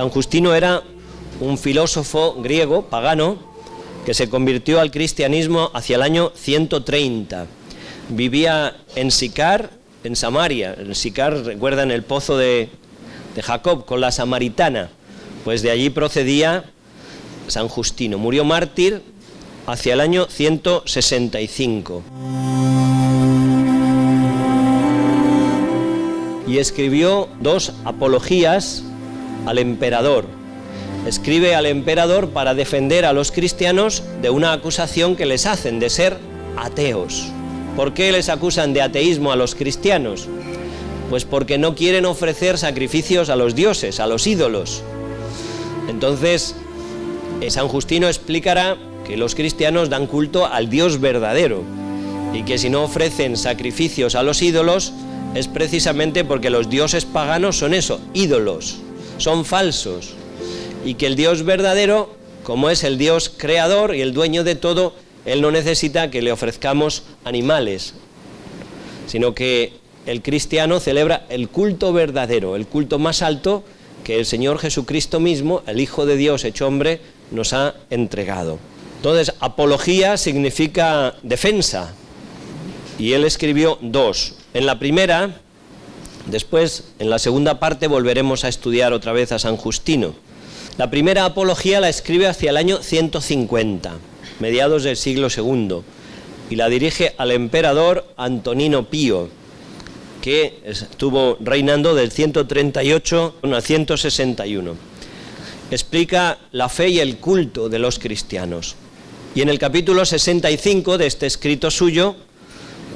San Justino era un filósofo griego, pagano, que se convirtió al cristianismo hacia el año 130. Vivía en Sicar, en Samaria. En Sicar, recuerdan el pozo de Jacob con la samaritana. Pues de allí procedía San Justino. Murió mártir hacia el año 165. Y escribió 2 apologías al emperador. Escribe al emperador para defender a los cristianos de una acusación que les hacen de ser ateos. ¿Por qué les acusan de ateísmo a los cristianos? Pues porque no quieren ofrecer sacrificios a los dioses, a los ídolos. Entonces, San Justino explicará que los cristianos dan culto al Dios verdadero y que si no ofrecen sacrificios a los ídolos es precisamente porque los dioses paganos son eso, ídolos, son falsos, y que el Dios verdadero, como es el Dios creador y el dueño de todo, Él no necesita que le ofrezcamos animales, sino que el cristiano celebra el culto verdadero, el culto más alto que el Señor Jesucristo mismo, el Hijo de Dios hecho hombre, nos ha entregado. Entonces, apología significa defensa, y él escribió 2. En la primera, después, en la segunda parte, volveremos a estudiar otra vez a San Justino. La primera apología la escribe hacia el año 150, mediados del siglo II, y la dirige al emperador Antonino Pío, que estuvo reinando del 138 al 161. Explica la fe y el culto de los cristianos. Y en el capítulo 65 de este escrito suyo,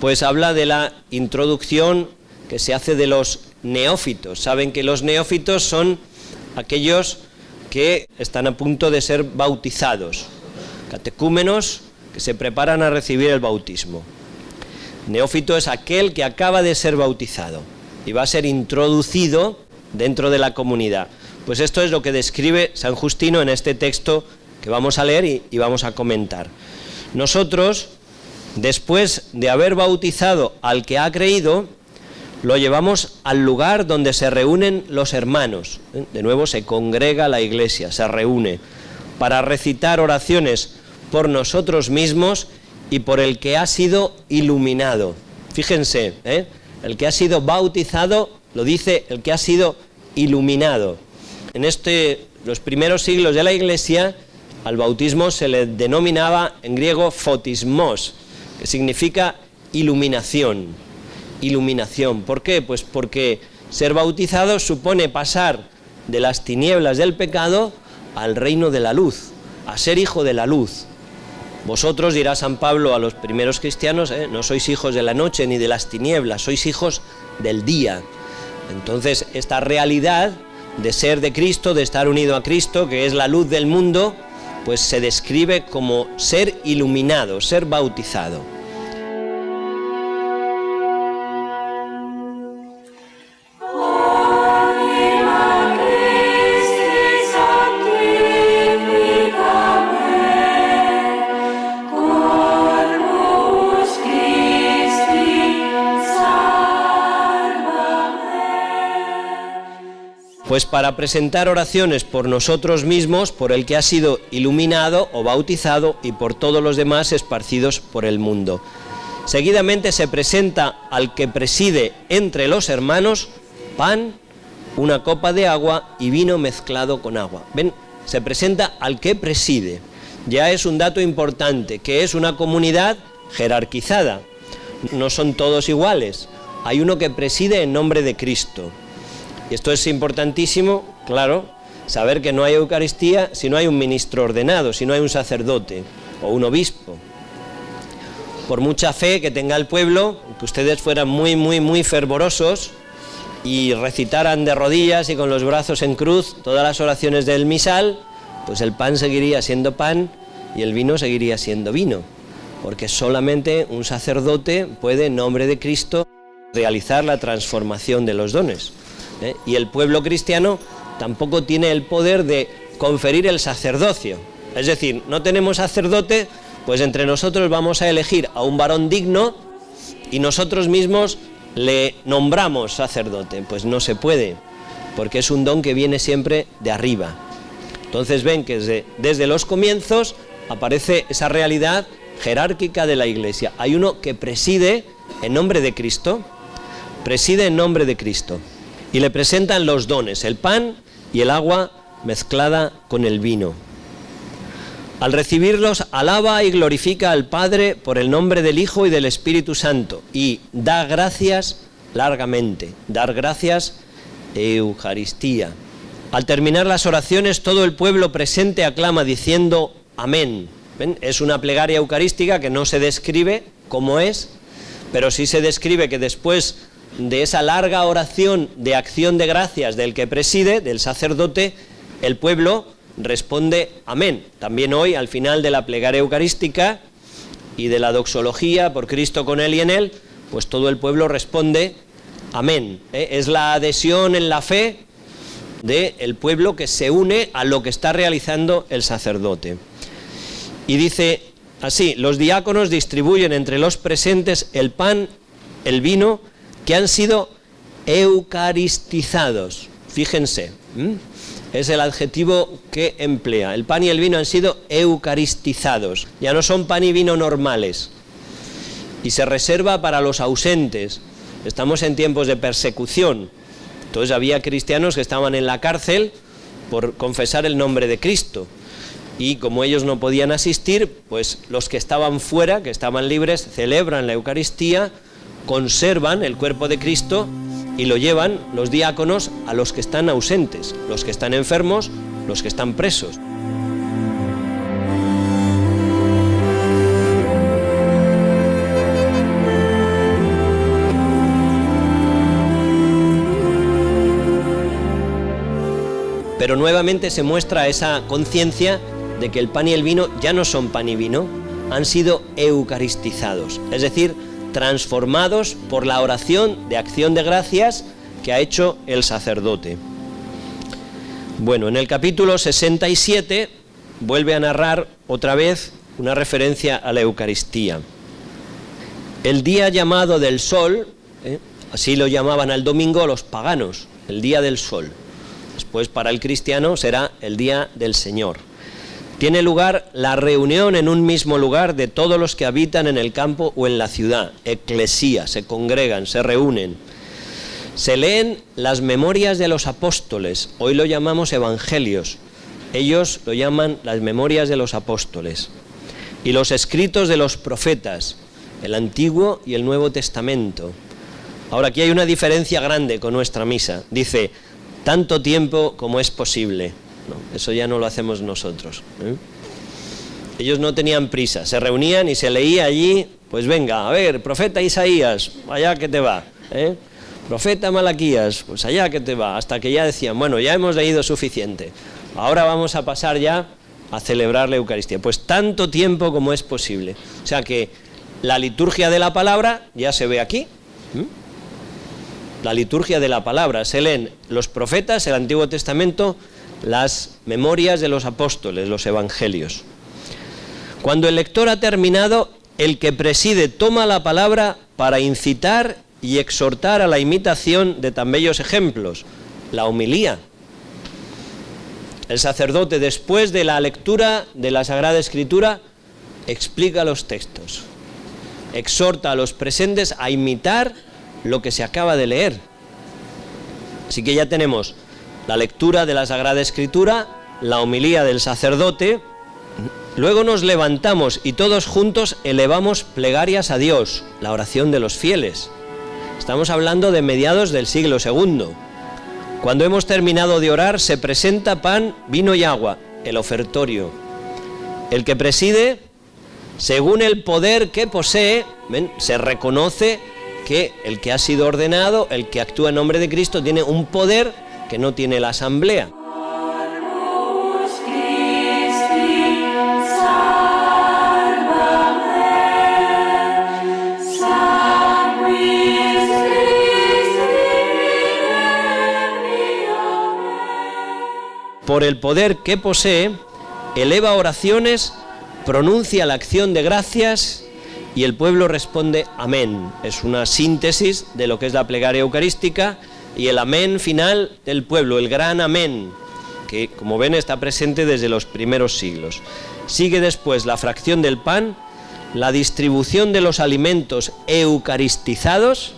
pues habla de la introducción que se hace de los neófitos. Saben que los neófitos son aquellos que están a punto de ser bautizados, catecúmenos que se preparan a recibir el bautismo. Neófito es aquel que acaba de ser bautizado y va a ser introducido dentro de la comunidad. Pues esto es lo que describe San Justino en este texto que vamos a leer y vamos a comentar. Nosotros, después de haber bautizado al que ha creído, lo llevamos al lugar donde se reúnen los hermanos. De nuevo se congrega la iglesia, se reúne para recitar oraciones por nosotros mismos y por el que ha sido iluminado. Fíjense, el que ha sido bautizado lo dice el que ha sido iluminado. En los primeros siglos de la iglesia, al bautismo se le denominaba en griego photismos, que significa iluminación. Iluminación. ¿Por qué? Pues porque ser bautizado supone pasar de las tinieblas del pecado al reino de la luz, a ser hijo de la luz. Vosotros, dirá San Pablo a los primeros cristianos, no sois hijos de la noche ni de las tinieblas, sois hijos del día. Entonces, esta realidad de ser de Cristo, de estar unido a Cristo, que es la luz del mundo, pues se describe como ser iluminado, ser bautizado. Pues para presentar oraciones por nosotros mismos, por el que ha sido iluminado o bautizado y por todos los demás esparcidos por el mundo. Seguidamente se presenta al que preside entre los hermanos pan, una copa de agua y vino mezclado con agua. ¿Ven? Se presenta al que preside. Ya es un dato importante, que es una comunidad jerarquizada. No son todos iguales. Hay uno que preside en nombre de Cristo. Y esto es importantísimo, claro, saber que no hay Eucaristía si no hay un ministro ordenado, si no hay un sacerdote o un obispo. Por mucha fe que tenga el pueblo, que ustedes fueran muy fervorosos y recitaran de rodillas y con los brazos en cruz todas las oraciones del misal, pues el pan seguiría siendo pan y el vino seguiría siendo vino, porque solamente un sacerdote puede, en nombre de Cristo, realizar la transformación de los dones. Y el pueblo cristiano tampoco tiene el poder de conferir el sacerdocio. Es decir, no tenemos sacerdote, pues entre nosotros vamos a elegir a un varón digno y nosotros mismos le nombramos sacerdote. Pues no se puede. porque es un don que viene siempre de arriba. Entonces ven que desde los comienzos aparece esa realidad jerárquica de la Iglesia. Hay uno que preside en nombre de Cristo, y le presentan los dones, el pan y el agua mezclada con el vino. Al recibirlos, alaba y glorifica al Padre por el nombre del Hijo y del Espíritu Santo, y da gracias largamente. Dar gracias, Eucaristía. Al terminar las oraciones, todo el pueblo presente aclama diciendo amén. ¿Ven? Es una plegaria eucarística que no se describe cómo es, pero sí se describe que después de esa larga oración de acción de gracias del que preside, del sacerdote, el pueblo responde amén. También hoy, al final de la plegaria eucarística y de la doxología, por Cristo, con Él y en Él, pues todo el pueblo responde amén. Es la adhesión en la fe del pueblo que se une a lo que está realizando el sacerdote. Y dice así: los diáconos distribuyen entre los presentes el pan, el vino, que han sido eucaristizados. Fíjense, es el adjetivo que emplea. El pan y el vino han sido eucaristizados. Ya no son pan y vino normales. Y se reserva para los ausentes. Estamos en tiempos de persecución. Entonces había cristianos que estaban en la cárcel por confesar el nombre de Cristo. Y como ellos no podían asistir, pues los que estaban fuera, que estaban libres, celebran la Eucaristía, conservan el cuerpo de Cristo y lo llevan los diáconos a los que están ausentes, los que están enfermos, los que están presos. Pero nuevamente se muestra esa conciencia de que el pan y el vino ya no son pan y vino, han sido eucaristizados, es decir, transformados por la oración de acción de gracias que ha hecho el sacerdote. Bueno, en el capítulo 67 vuelve a narrar otra vez una referencia a la Eucaristía. El día llamado del sol, así lo llamaban al domingo los paganos, el día del sol. Después para el cristiano será el día del Señor. Tiene lugar la reunión en un mismo lugar de todos los que habitan en el campo o en la ciudad, eclesía, se congregan, se reúnen. Se leen las memorias de los apóstoles, hoy lo llamamos evangelios, ellos lo llaman las memorias de los apóstoles, y los escritos de los profetas, el Antiguo y el Nuevo Testamento. Ahora aquí hay una diferencia grande con nuestra misa, dice, tanto tiempo como es posible. No, eso ya no lo hacemos nosotros. Ellos no tenían prisa, se reunían y se leía allí, pues venga, a ver, profeta Isaías, allá que te va, profeta Malaquías, pues allá que te va, hasta que ya decían, bueno, ya hemos leído suficiente, ahora vamos a pasar ya a celebrar la Eucaristía. Pues tanto tiempo como es posible. O sea que la liturgia de la palabra ya se ve aquí. La liturgia de la palabra, se leen los profetas, el Antiguo Testamento, las memorias de los apóstoles, los evangelios. Cuando el lector ha terminado, el que preside toma la palabra para incitar y exhortar a la imitación de tan bellos ejemplos, la homilía. El sacerdote, después de la lectura de la Sagrada Escritura, explica los textos, exhorta a los presentes a imitar lo que se acaba de leer. Así que ya tenemos la lectura de la Sagrada Escritura, la homilía del sacerdote, luego nos levantamos y todos juntos elevamos plegarias a Dios, la oración de los fieles. Estamos hablando de mediados del siglo II. Cuando hemos terminado de orar, se presenta pan, vino y agua, el ofertorio. El que preside, según el poder que posee, ¿ven?, se reconoce que el que ha sido ordenado, el que actúa en nombre de Cristo, tiene un poder que no tiene la asamblea. Por el poder que posee, eleva oraciones, pronuncia la acción de gracias y el pueblo responde amén. Es una síntesis de lo que es la plegaria eucarística y el amén final del pueblo, el gran amén, que como ven está presente desde los primeros siglos. Sigue después la fracción del pan, la distribución de los alimentos eucaristizados.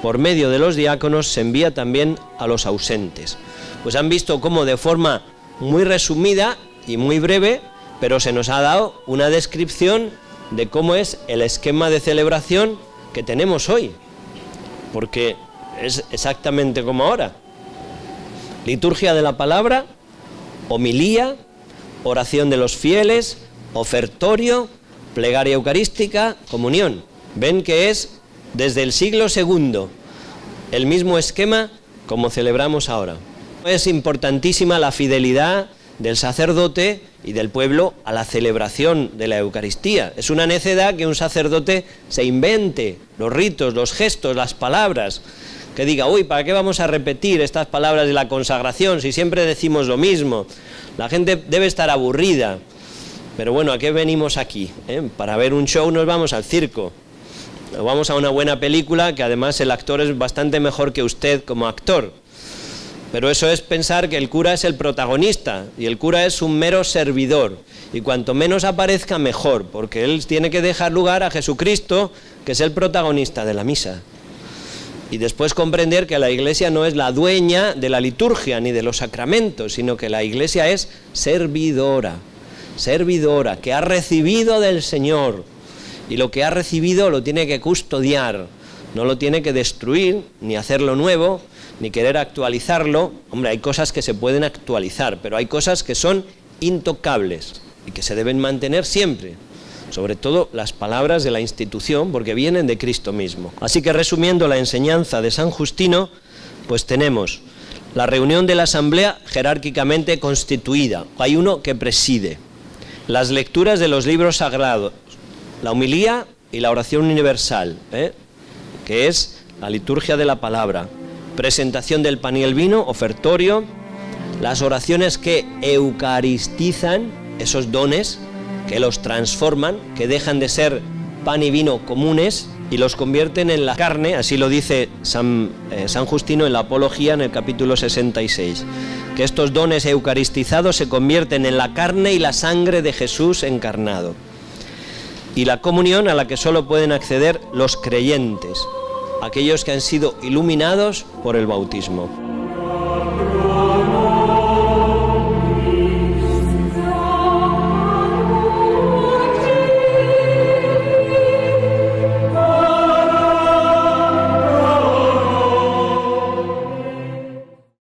Por medio de los diáconos se envía también a los ausentes. Pues han visto cómo de forma muy resumida y muy breve, pero se nos ha dado una descripción de cómo es el esquema de celebración que tenemos hoy, porque es exactamente como ahora. Liturgia de la palabra, homilía, oración de los fieles, ofertorio, plegaria eucarística, comunión. Ven que es desde el siglo II el mismo esquema como celebramos ahora. Es importantísima la fidelidad del sacerdote y del pueblo a la celebración de la Eucaristía. Es una necedad que un sacerdote se invente los ritos, los gestos, las palabras, que diga, uy, ¿para qué vamos a repetir estas palabras de la consagración si siempre decimos lo mismo? La gente debe estar aburrida. Pero bueno, ¿a qué venimos aquí? Para ver un show nos vamos al circo. O vamos a una buena película, que además el actor es bastante mejor que usted como actor. Pero eso es pensar que el cura es el protagonista y el cura es un mero servidor. Y cuanto menos aparezca, mejor, porque él tiene que dejar lugar a Jesucristo, que es el protagonista de la misa. Y después comprender que la Iglesia no es la dueña de la liturgia ni de los sacramentos, sino que la Iglesia es servidora, que ha recibido del Señor. Y lo que ha recibido lo tiene que custodiar, no lo tiene que destruir, ni hacerlo nuevo, ni querer actualizarlo. Hombre, hay cosas que se pueden actualizar, pero hay cosas que son intocables y que se deben mantener siempre. Sobre todo las palabras de la institución, porque vienen de Cristo mismo. Así que resumiendo la enseñanza de San Justino, pues tenemos la reunión de la asamblea jerárquicamente constituida. Hay uno que preside. Las lecturas de los libros sagrados, la homilía y la oración universal, que es la liturgia de la palabra. Presentación del pan y el vino, ofertorio, las oraciones que eucaristizan esos dones, que los transforman, que dejan de ser pan y vino comunes y los convierten en la carne, así lo dice San Justino en la Apología en el capítulo 66, que estos dones eucaristizados se convierten en la carne y la sangre de Jesús encarnado. Y la comunión a la que solo pueden acceder los creyentes, aquellos que han sido iluminados por el bautismo.